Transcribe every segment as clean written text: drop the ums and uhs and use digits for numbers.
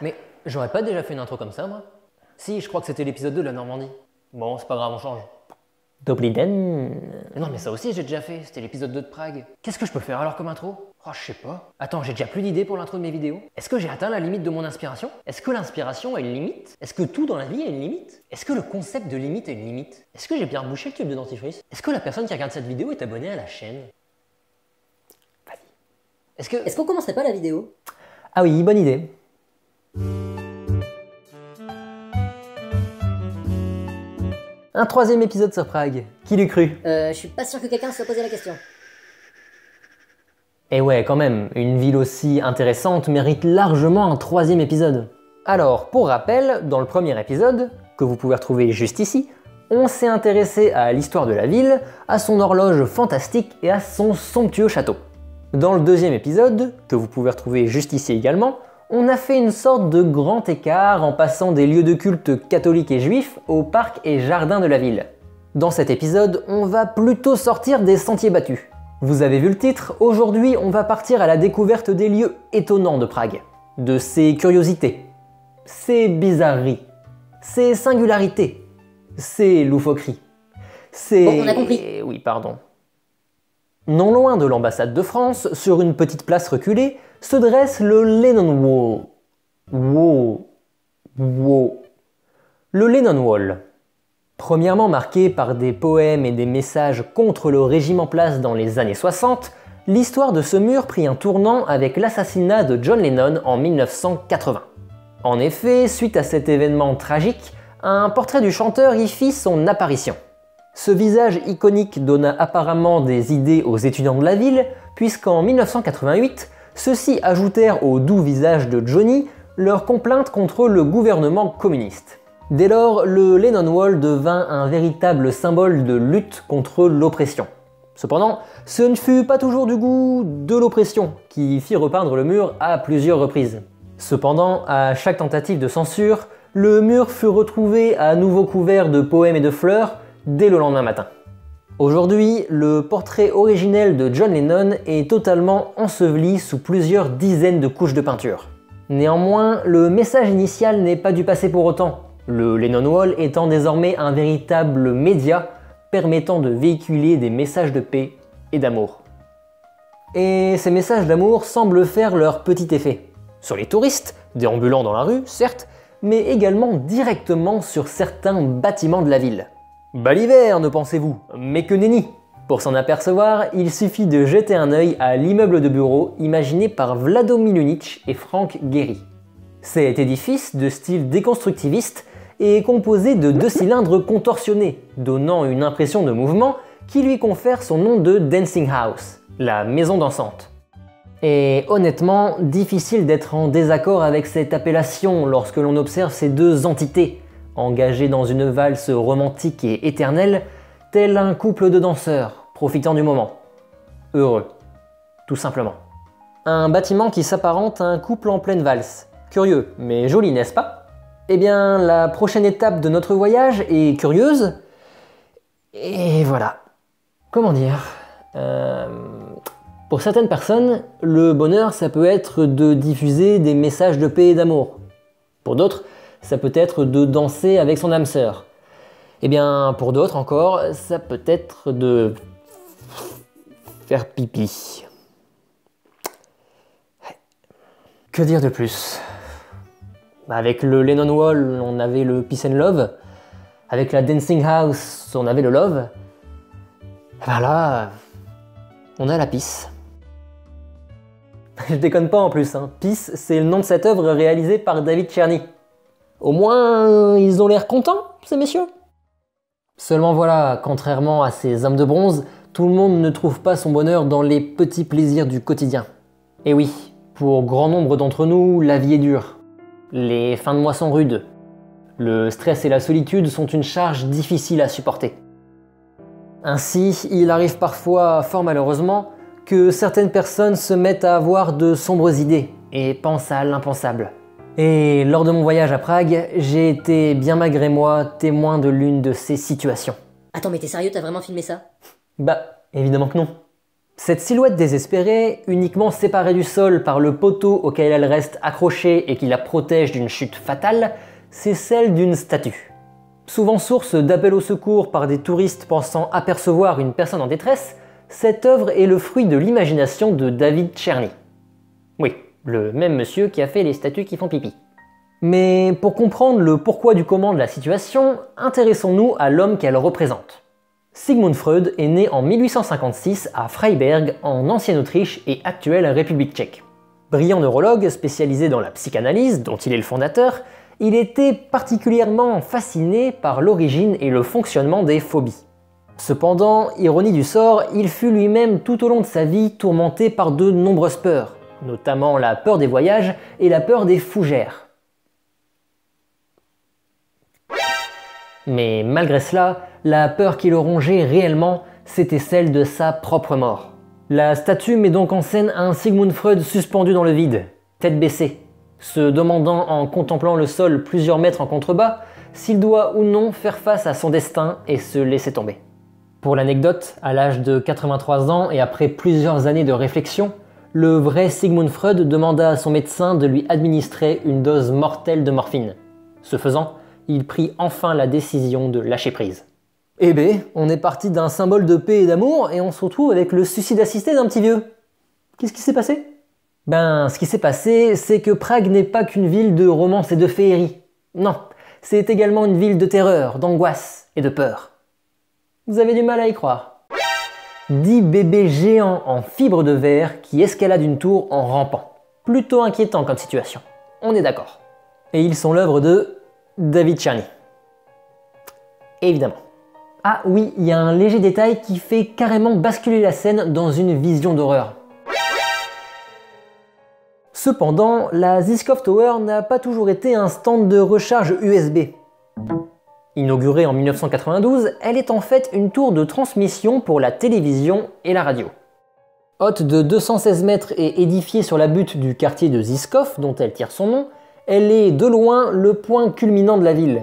Mais j'aurais pas déjà fait une intro comme ça, moi? Si, je crois que c'était l'épisode 2 de la Normandie. Bon, c'est pas grave, on change. Dobliden. Non, mais ça aussi j'ai déjà fait, c'était l'épisode 2 de Prague. Qu'est-ce que je peux faire alors comme intro? Oh, je sais pas. Attends, j'ai déjà plus d'idées pour l'intro de mes vidéos. Est-ce que j'ai atteint la limite de mon inspiration? Est-ce que l'inspiration a une limite? Est-ce que tout dans la vie a une limite? Est-ce que le concept de limite a une limite? Est-ce que j'ai bien rebouché le tube de dentifrice? Est-ce que la personne qui regarde cette vidéo est abonnée à la chaîne? Vas-y. Est-ce qu'on commencerait pas la vidéo? Ah oui, bonne idée. Un troisième épisode sur Prague. Qui l'eût cru? Je suis pas sûr que quelqu'un se soit posé la question. Et ouais, quand même, une ville aussi intéressante mérite largement un troisième épisode. Alors, pour rappel, dans le premier épisode, que vous pouvez retrouver juste ici, on s'est intéressé à l'histoire de la ville, à son horloge fantastique et à son somptueux château. Dans le deuxième épisode, que vous pouvez retrouver juste ici également, on a fait une sorte de grand écart en passant des lieux de culte catholiques et juifs aux parcs et jardins de la ville. Dans cet épisode, on va plutôt sortir des sentiers battus. Vous avez vu le titre, aujourd'hui on va partir à la découverte des lieux étonnants de Prague, de ses curiosités, ses bizarreries, ses singularités, ses loufoqueries, ses... Bon, on a compris. Oui, pardon. Non loin de l'ambassade de France, sur une petite place reculée, se dresse le Lennon Wall. Le Lennon Wall. Premièrement marqué par des poèmes et des messages contre le régime en place dans les années 60, l'histoire de ce mur prit un tournant avec l'assassinat de John Lennon en 1980. En effet, suite à cet événement tragique, un portrait du chanteur y fit son apparition. Ce visage iconique donna apparemment des idées aux étudiants de la ville, puisqu'en 1988, ceux-ci ajoutèrent au doux visage de Johnny leur complainte contre le gouvernement communiste. Dès lors, le Lennon Wall devint un véritable symbole de lutte contre l'oppression. Cependant, ce ne fut pas toujours du goût de l'oppression, qui fit repeindre le mur à plusieurs reprises. Cependant, à chaque tentative de censure, le mur fut retrouvé à nouveau couvert de poèmes et de fleurs dès le lendemain matin. Aujourd'hui, le portrait originel de John Lennon est totalement enseveli sous plusieurs dizaines de couches de peinture. Néanmoins, le message initial n'est pas du passé pour autant, le Lennon Wall étant désormais un véritable média permettant de véhiculer des messages de paix et d'amour. Et ces messages d'amour semblent faire leur petit effet. Sur les touristes, déambulant dans la rue, certes, mais également directement sur certains bâtiments de la ville. Baliverne, pensez-vous, mais que nenni! Pour s'en apercevoir, il suffit de jeter un œil à l'immeuble de bureau imaginé par Vlado Milunic et Frank Gehry. Cet édifice, de style déconstructiviste, est composé de 2 cylindres contorsionnés, donnant une impression de mouvement qui lui confère son nom de Dancing House, la maison dansante. Et honnêtement, difficile d'être en désaccord avec cette appellation lorsque l'on observe ces deux entités, engagées dans une valse romantique et éternelle, tel un couple de danseurs, profitant du moment. Heureux, tout simplement. Un bâtiment qui s'apparente à un couple en pleine valse. Curieux, mais joli, n'est-ce pas? Eh bien, la prochaine étape de notre voyage est curieuse. Et voilà. Comment dire Pour certaines personnes, le bonheur, ça peut être de diffuser des messages de paix et d'amour. Pour d'autres, ça peut être de danser avec son âme sœur. Eh bien, pour d'autres encore, ça peut être de faire pipi. Que dire de plus? Avec le Lennon Wall, on avait le Peace and Love. Avec la Dancing House, on avait le Love. Voilà, on a la Peace. Je déconne pas en plus, hein. Peace, c'est le nom de cette œuvre réalisée par David Czerny. Au moins, ils ont l'air contents, ces messieurs. Seulement voilà, contrairement à ces hommes de bronze, tout le monde ne trouve pas son bonheur dans les petits plaisirs du quotidien. Et oui, pour grand nombre d'entre nous, la vie est dure. Les fins de mois sont rudes. Le stress et la solitude sont une charge difficile à supporter. Ainsi, il arrive parfois, fort malheureusement, que certaines personnes se mettent à avoir de sombres idées et pensent à l'impensable. Et lors de mon voyage à Prague, j'ai été bien malgré moi témoin de l'une de ces situations. Attends, mais t'es sérieux, t'as vraiment filmé ça? Bah, évidemment que non. Cette silhouette désespérée, uniquement séparée du sol par le poteau auquel elle reste accrochée et qui la protège d'une chute fatale, c'est celle d'une statue. Souvent source d'appels au secours par des touristes pensant apercevoir une personne en détresse, cette œuvre est le fruit de l'imagination de David Czerny. Oui, le même monsieur qui a fait les statues qui font pipi. Mais pour comprendre le pourquoi du comment de la situation, intéressons-nous à l'homme qu'elle représente. Sigmund Freud est né en 1856 à Freiberg, en ancienne Autriche et actuelle République tchèque. Brillant neurologue spécialisé dans la psychanalyse, dont il est le fondateur, il était particulièrement fasciné par l'origine et le fonctionnement des phobies. Cependant, ironie du sort, il fut lui-même tout au long de sa vie tourmenté par de nombreuses peurs, notamment la peur des voyages et la peur des fougères. Mais malgré cela, la peur qui le rongeait réellement, c'était celle de sa propre mort. La statue met donc en scène un Sigmund Freud suspendu dans le vide, tête baissée, se demandant en contemplant le sol plusieurs mètres en contrebas s'il doit ou non faire face à son destin et se laisser tomber. Pour l'anecdote, à l'âge de 83 ans et après plusieurs années de réflexion, le vrai Sigmund Freud demanda à son médecin de lui administrer une dose mortelle de morphine. Ce faisant, il prit enfin la décision de lâcher prise. Eh ben, on est parti d'un symbole de paix et d'amour et on se retrouve avec le suicide assisté d'un petit vieux. Qu'est-ce qui s'est passé ? Ben, ce qui s'est passé, c'est que Prague n'est pas qu'une ville de romance et de féerie. Non, c'est également une ville de terreur, d'angoisse et de peur. Vous avez du mal à y croire. 10 bébés géants en fibre de verre qui escaladent une tour en rampant. Plutôt inquiétant comme situation. On est d'accord. Et ils sont l'œuvre de David Czerny. Évidemment. Ah oui, il y a un léger détail qui fait carrément basculer la scène dans une vision d'horreur. Cependant, la Žižkov Tower n'a pas toujours été un stand de recharge USB. Inaugurée en 1992, elle est en fait une tour de transmission pour la télévision et la radio. Haute de 216 mètres et édifiée sur la butte du quartier de Žižkov, dont elle tire son nom, elle est de loin le point culminant de la ville.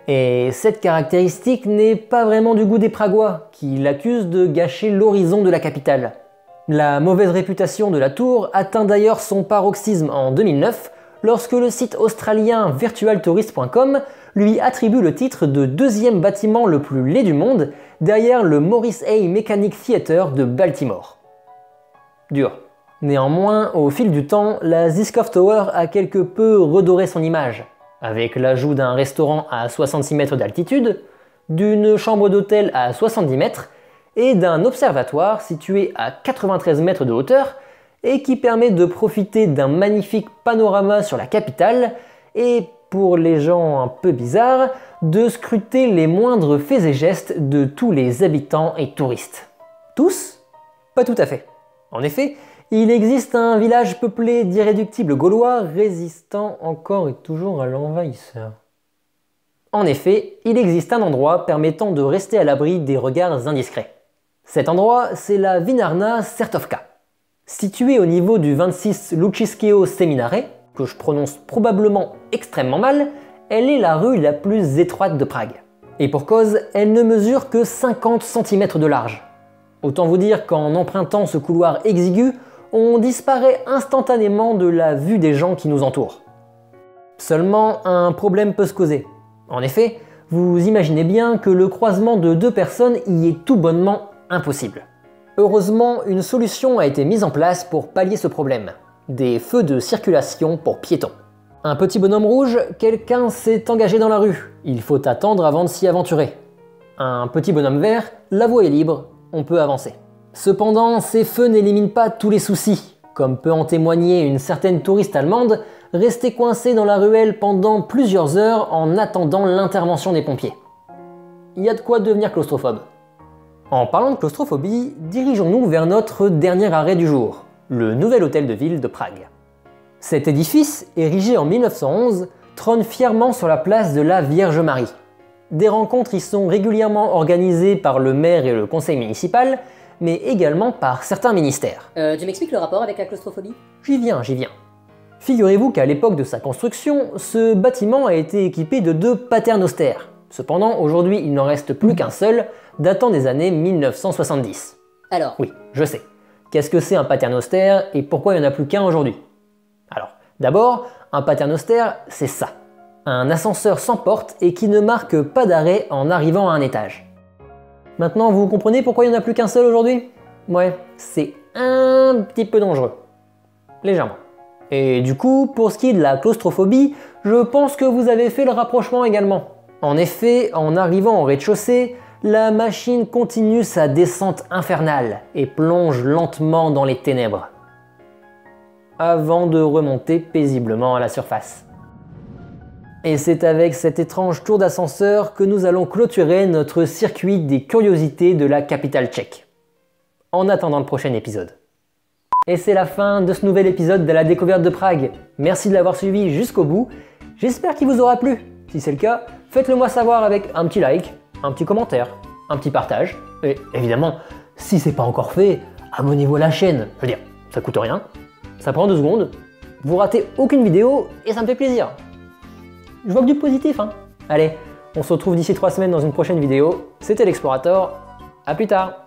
Et cette caractéristique n'est pas vraiment du goût des Pragois, qui l'accusent de gâcher l'horizon de la capitale. La mauvaise réputation de la tour atteint d'ailleurs son paroxysme en 2009, lorsque le site australien virtualtourist.com lui attribue le titre de deuxième bâtiment le plus laid du monde, derrière le Morris A. Mechanic Theatre de Baltimore. Dur. Néanmoins, au fil du temps, la Žižkov Tower a quelque peu redoré son image, avec l'ajout d'un restaurant à 66 mètres d'altitude, d'une chambre d'hôtel à 70 mètres et d'un observatoire situé à 93 mètres de hauteur et qui permet de profiter d'un magnifique panorama sur la capitale et, pour les gens un peu bizarres, de scruter les moindres faits et gestes de tous les habitants et touristes. Tous ? Pas tout à fait. En effet, il existe un village peuplé d'irréductibles Gaulois résistant encore et toujours à l'envahisseur. En effet, il existe un endroit permettant de rester à l'abri des regards indiscrets. Cet endroit, c'est la Vinarna Certovka. Située au niveau du 26 Lučišského Seminare, que je prononce probablement extrêmement mal, elle est la rue la plus étroite de Prague. Et pour cause, elle ne mesure que 50 cm de large. Autant vous dire qu'en empruntant ce couloir exigu, on disparaît instantanément de la vue des gens qui nous entourent. Seulement, un problème peut se causer. En effet, vous imaginez bien que le croisement de deux personnes y est tout bonnement impossible. Heureusement, une solution a été mise en place pour pallier ce problème. Des feux de circulation pour piétons. Un petit bonhomme rouge, quelqu'un s'est engagé dans la rue. Il faut attendre avant de s'y aventurer. Un petit bonhomme vert, la voie est libre, on peut avancer. Cependant, ces feux n'éliminent pas tous les soucis. Comme peut en témoigner une certaine touriste allemande, restée coincée dans la ruelle pendant plusieurs heures en attendant l'intervention des pompiers. Il y a de quoi devenir claustrophobe. En parlant de claustrophobie, dirigeons-nous vers notre dernier arrêt du jour, le nouvel hôtel de ville de Prague. Cet édifice, érigé en 1911, trône fièrement sur la place de la Vierge Marie. Des rencontres y sont régulièrement organisées par le maire et le conseil municipal, mais également par certains ministères. Tu m'expliques le rapport avec la claustrophobie ? J'y viens. Figurez-vous qu'à l'époque de sa construction, ce bâtiment a été équipé de 2 paternostères. Cependant, aujourd'hui, il n'en reste plus qu'un seul, datant des années 1970. Alors ? Oui, je sais. Qu'est-ce que c'est un paternostère et pourquoi il n'y en a plus qu'un aujourd'hui? Alors, d'abord, un paternostère, c'est ça. Un ascenseur sans porte et qui ne marque pas d'arrêt en arrivant à un étage. Maintenant, vous comprenez pourquoi il n'y en a plus qu'un seul aujourd'hui? Ouais, c'est un petit peu dangereux. Légèrement. Et du coup, pour ce qui est de la claustrophobie, je pense que vous avez fait le rapprochement également. En effet, en arrivant au rez-de-chaussée, la machine continue sa descente infernale et plonge lentement dans les ténèbres, avant de remonter paisiblement à la surface. Et c'est avec cet étrange tour d'ascenseur que nous allons clôturer notre circuit des curiosités de la capitale tchèque. En attendant le prochain épisode. Et c'est la fin de ce nouvel épisode de la découverte de Prague. Merci de l'avoir suivi jusqu'au bout. J'espère qu'il vous aura plu. Si c'est le cas, faites-le moi savoir avec un petit like, un petit commentaire, un petit partage. Et évidemment, si c'est pas encore fait, abonnez-vous à la chaîne. Je veux dire, ça coûte rien. Ça prend 2 secondes. Vous ratez aucune vidéo et ça me fait plaisir. Je vois que du positif, hein. Allez, on se retrouve d'ici 3 semaines dans une prochaine vidéo. C'était l'Explorator. À plus tard.